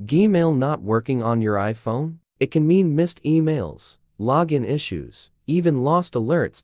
Gmail not working on your iPhone? It can mean missed emails, login issues, even lost alerts.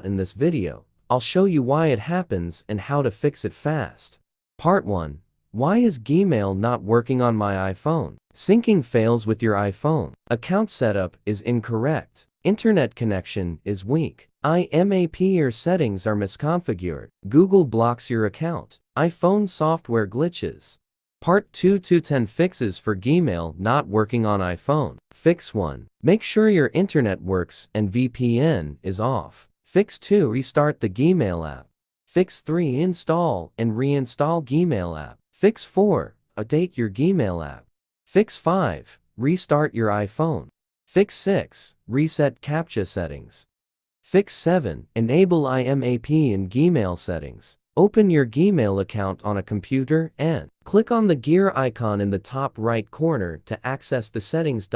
In this video, I'll show you why it happens and how to fix it fast. Part 1. Why is Gmail not working on my iPhone? Syncing fails with your iPhone. Account setup is incorrect. Internet connection is weak. IMAP or settings are misconfigured. Google blocks your account. iPhone software glitches. Part 2 to 10 fixes for Gmail not working on iPhone. Fix 1. Make sure your internet works and VPN is off. Fix 2. Restart the Gmail app. Fix 3. Install and reinstall Gmail app. Fix 4. Update your Gmail app. Fix 5. Restart your iPhone. Fix 6. Reset CAPTCHA settings. Fix 7. Enable IMAP in Gmail settings. Open your Gmail account on a computer and click on the gear icon in the top right corner to access the settings.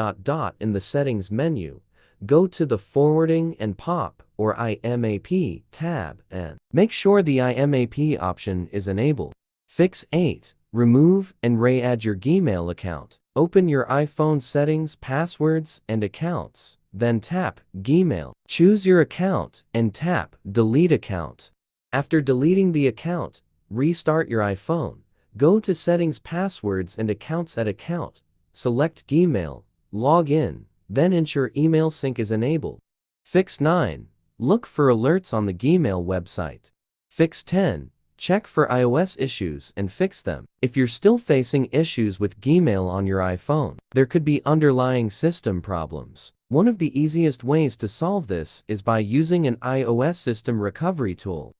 In the settings menu, go to the Forwarding and POP or IMAP tab and make sure the IMAP option is enabled. Fix 8. Remove and re-add your Gmail account. Open your iPhone settings, passwords, and accounts. Then tap Gmail. Choose your account and tap Delete Account. After deleting the account, restart your iPhone. Go to Settings, Passwords, and Accounts. At Account, select Gmail. Log in, then ensure email sync is enabled. Fix 9. Look for alerts on the Gmail website. Fix 10. Check for iOS issues and fix them. If you're still facing issues with Gmail on your iPhone, there could be underlying system problems. One of the easiest ways to solve this is by using an iOS system recovery tool.